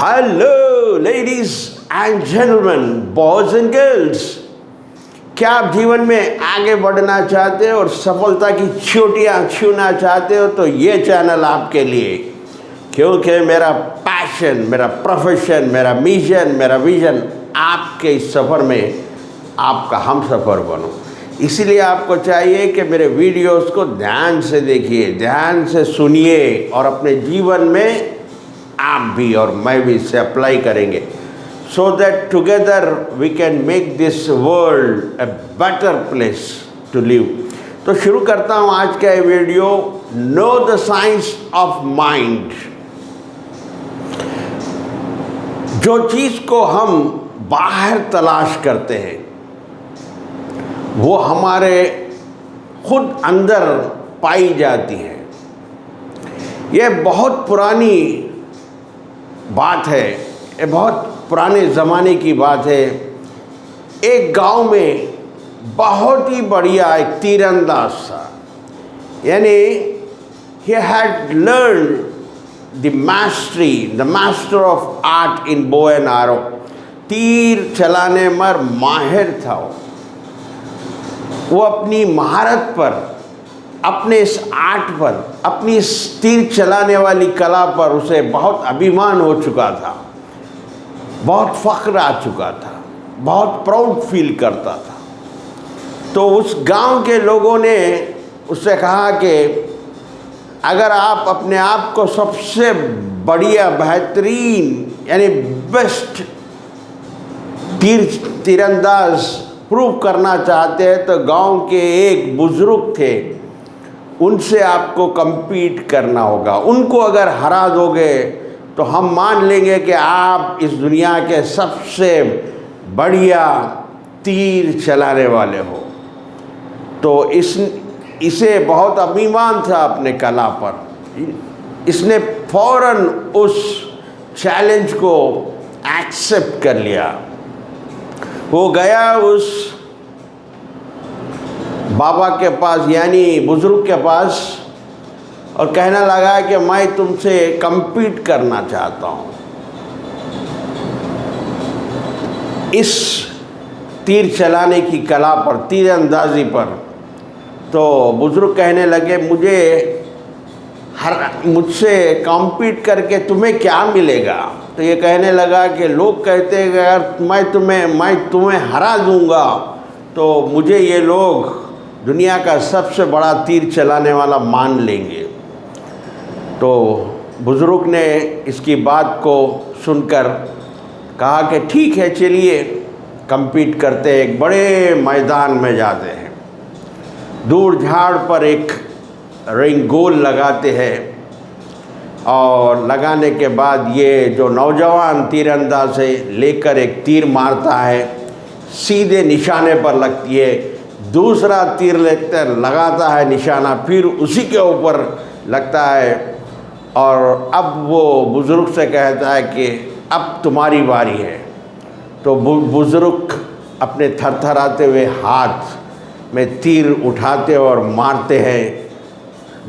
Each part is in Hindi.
Hello ladies and gentleman, boys and girls, क्या आप जीवन में आगे बढ़ना चाहते हो और सफलता की चोटियां छूना चाहते हो तो ये चैनल आपके लिए, क्योंकि मेरा पैशन, मेरा प्रोफेशन, मेरा मिशन, मेरा विजन आपके इस सफ़र में आपका हम सफ़र बनो। इसलिए आपको चाहिए कि मेरे वीडियोस को ध्यान से देखिए, ध्यान से सुनिए और अपने जीवन में आप भी और मैं भी इसे अप्लाई करेंगे, so that together we can make this world a better place to live. तो शुरू करता हूँ आज का ये video, know the science of mind. जो चीज़ को हम बाहर तलाश करते हैं वो हमारे खुद अंदर पाई जाती है। ये बहुत पुरानी बात है, ये बहुत पुराने ज़माने की बात है। एक गांव में बहुत ही बढ़िया एक तीरंदाज था, यानी he had learned the master of art in bow and arrow। तीर चलाने में माहिर था वो अपनी महारत पर, अपने इस आर्ट पर, अपनी इस तीर चलाने वाली कला पर उसे बहुत अभिमान हो चुका था, बहुत फ़ख्र आ चुका था, बहुत प्राउड फील करता था। तो उस गांव के लोगों ने उससे कहा कि अगर आप अपने आप को सबसे बढ़िया, बेहतरीन यानी बेस्ट तीरंदाज प्रूव करना चाहते हैं तो गांव के एक बुज़ुर्ग थे, उनसे आपको compete करना होगा। उनको अगर हरा दोगे तो हम मान लेंगे कि आप इस दुनिया के सबसे बढ़िया तीर चलाने वाले हो। तो इसे बहुत अभिमान था अपने कला पर। इसने फौरन उस चैलेंज को एक्सेप्ट कर लिया। वो गया उस बाबा के पास, यानी बुज़ुर्ग के पास, और कहने लगा कि मैं तुमसे compete करना चाहता हूँ इस तीर चलाने की कला पर, तीरंदाजी पर। तो बुज़ुर्ग कहने लगे मुझसे compete करके तुम्हें क्या मिलेगा? तो ये कहने लगा कि लोग कहते हैं कि अगर मैं तुम्हें हरा दूंगा तो मुझे ये लोग दुनिया का सबसे बड़ा तीर चलाने वाला मान लेंगे। तो बुज़ुर्ग ने इसकी बात को सुनकर कहा कि ठीक है, चलिए compete करते हैं। एक बड़े मैदान में जाते हैं, दूर झाड़ पर एक रिंग गोल लगाते हैं और लगाने के बाद ये जो नौजवान तीरंदाज है लेकर एक तीर मारता है, सीधे निशाने पर लगती है। दूसरा तीर लगाता है निशाना, फिर उसी के ऊपर लगता है और अब वो बुज़ुर्ग से कहता है कि अब तुम्हारी बारी है। तो बुज़ुर्ग अपने थरथराते हुए हाथ में तीर उठाते और मारते हैं।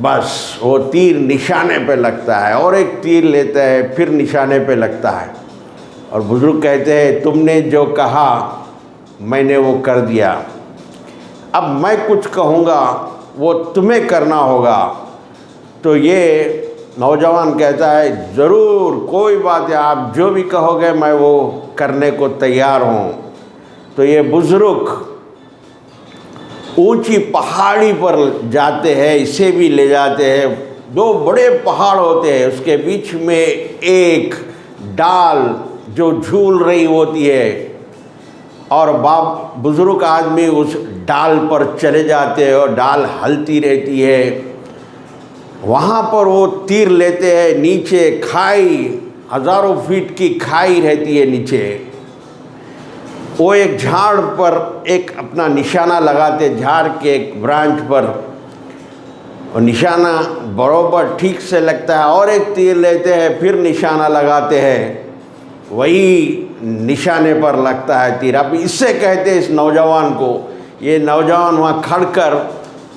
बस वो तीर निशाने पे लगता है और एक तीर लेता है, फिर निशाने पे लगता है। और बुज़ुर्ग कहते हैं तुमने जो कहा मैंने वो कर दिया, अब मैं कुछ कहूँगा वो तुम्हें करना होगा। तो ये नौजवान कहता है ज़रूर, कोई बात है, आप जो भी कहोगे मैं वो करने को तैयार हूँ। तो ये बुज़ुर्ग ऊंची पहाड़ी पर जाते हैं, इसे भी ले जाते हैं। दो बड़े पहाड़ होते हैं, उसके बीच में एक डाल जो झूल रही होती है और बुज़ुर्ग आदमी उस डाल पर चले जाते हैं और डाल हलती रहती है। वहाँ पर वो तीर लेते हैं, नीचे खाई, हज़ारों फीट की खाई रहती है नीचे। वो एक झाड़ पर एक अपना निशाना लगाते, झाड़ के एक ब्रांच पर, और निशाना बराबर ठीक से लगता है और एक तीर लेते हैं, फिर निशाना लगाते हैं, वही निशाने पर लगता है तीर। अब इससे कहते हैं इस नौजवान को, ये नौजवान वहाँ खड़कर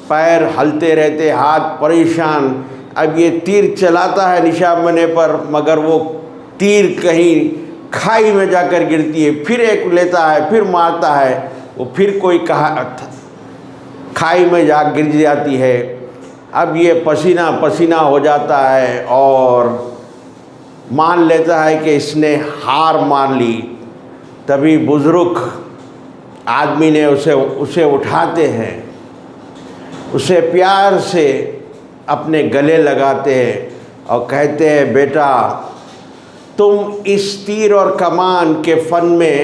पैर हलते रहते, हाथ परेशान। अब ये तीर चलाता है निशाने पर, मगर वो तीर कहीं खाई में जाकर गिरती है, फिर एक लेता है, फिर मारता है, वो फिर कोई खाई में जा गिर जाती है। अब ये पसीना पसीना हो जाता है और मान लेता है कि इसने हार मान ली। तभी बुज़ुर्ग आदमी ने उसे उठाते हैं, उसे प्यार से अपने गले लगाते हैं और कहते हैं, बेटा तुम इस तीर और कमान के फन में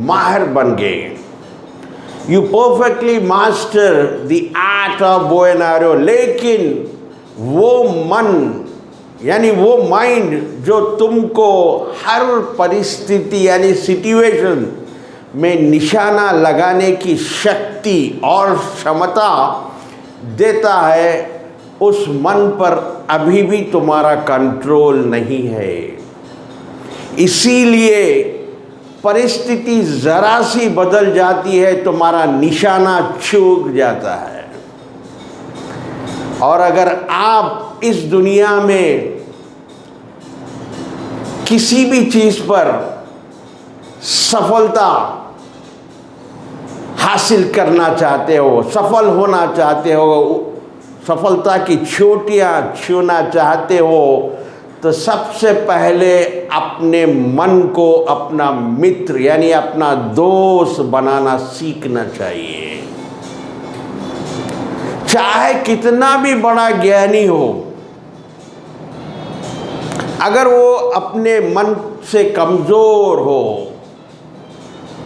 माहिर बन गए। You perfectly master the art of bow and arrow. लेकिन वो मन यानी वो माइंड जो तुमको हर परिस्थिति यानी सिचुएशन में निशाना लगाने की शक्ति और क्षमता देता है, उस मन पर अभी भी तुम्हारा कंट्रोल नहीं है। इसीलिए परिस्थिति ज़रा सी बदल जाती है, तुम्हारा निशाना चूक जाता है। और अगर आप इस दुनिया में किसी भी चीज़ पर सफलता हासिल करना चाहते हो, सफल होना चाहते हो, सफलता की चोटियाँ छूना चाहते हो, तो सबसे पहले अपने मन को अपना मित्र यानी अपना दोस्त बनाना सीखना चाहिए। चाहे कितना भी बड़ा ज्ञानी हो, अगर वो अपने मन से कमज़ोर हो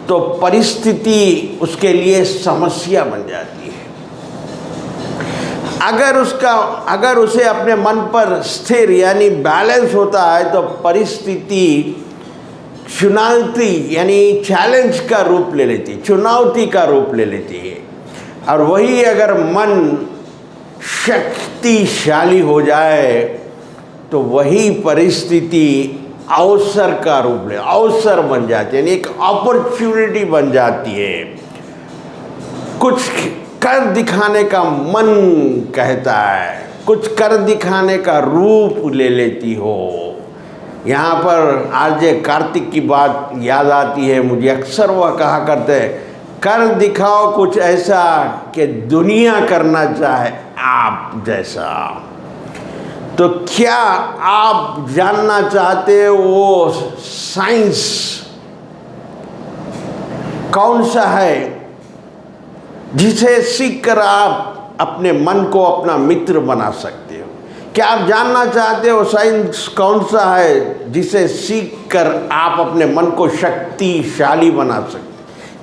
तो परिस्थिति उसके लिए समस्या बन जाती है। अगर उसे अपने मन पर स्थिर यानी बैलेंस होता है तो परिस्थिति चुनौती यानी चैलेंज का रूप ले लेती है, चुनौती का रूप ले लेती है। और वही अगर मन शक्तिशाली हो जाए तो वही परिस्थिति अवसर का रूप ले, अवसर बन जाती है, यानी एक अपॉर्चुनिटी बन जाती है। कुछ कर दिखाने का मन कहता है, कुछ कर दिखाने का रूप ले लेती हो। यहाँ पर आरजे कार्तिक की बात याद आती है मुझे। अक्सर वह कहा करते हैं, कर दिखाओ कुछ ऐसा कि दुनिया करना चाहे आप जैसा। तो क्या आप जानना चाहते हो वो साइंस कौन सा है जिसे सीखकर आप अपने मन को अपना मित्र बना सकते हो? क्या आप जानना चाहते हो साइंस कौन सा है जिसे सीखकर आप अपने मन को शक्तिशाली बना सकते हो?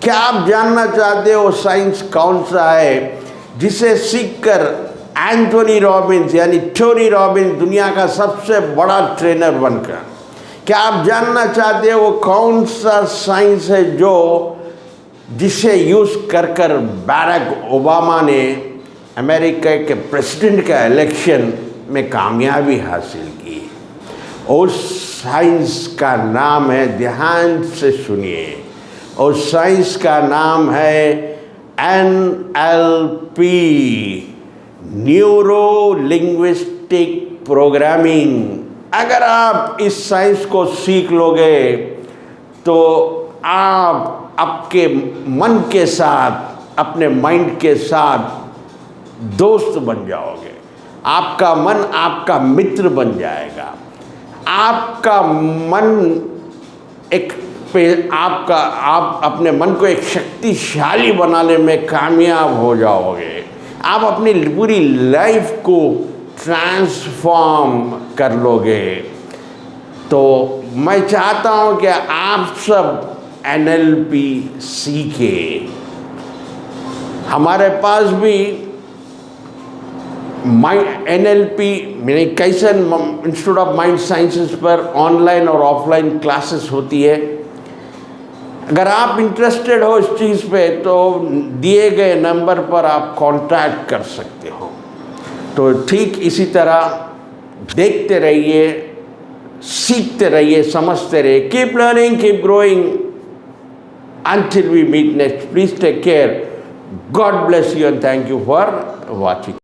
क्या आप जानना चाहते हो साइंस कौन सा है जिसे सीखकर एंथोनी रॉबिन्स यानी टोनी रॉबिन्स दुनिया का सबसे बड़ा ट्रेनर बनकर? क्या आप जानना चाहते हो वो कौन सा साइंस है जिसे यूज़ कर बैरक ओबामा ने अमेरिका के प्रेसिडेंट का इलेक्शन में कामयाबी हासिल की? उस साइंस का नाम है, ध्यान से सुनिए, उस साइंस का नाम है NLP, न्यूरो लिंग्विस्टिक प्रोग्रामिंग। अगर आप इस साइंस को सीख लोगे तो आप आपके मन के साथ, अपने माइंड के साथ दोस्त बन जाओगे। आपका मन आपका मित्र बन जाएगा। आपका मन आप अपने मन को एक शक्तिशाली बनाने में कामयाब हो जाओगे। आप अपनी पूरी लाइफ को ट्रांसफॉर्म कर लोगे। तो मैं चाहता हूँ कि आप सब NLP सीखे। हमारे पास भी NLP कैसन इंस्टीट्यूट ऑफ माइंड साइंसेस पर ऑनलाइन और ऑफलाइन क्लासेस होती है। अगर आप इंटरेस्टेड हो इस चीज़ पे तो दिए गए नंबर पर आप कांटेक्ट कर सकते हो। तो ठीक इसी तरह देखते रहिए, सीखते रहिए, समझते रहिए। Keep learning, keep growing until we meet next. Please take care. God bless you and thank you for watching.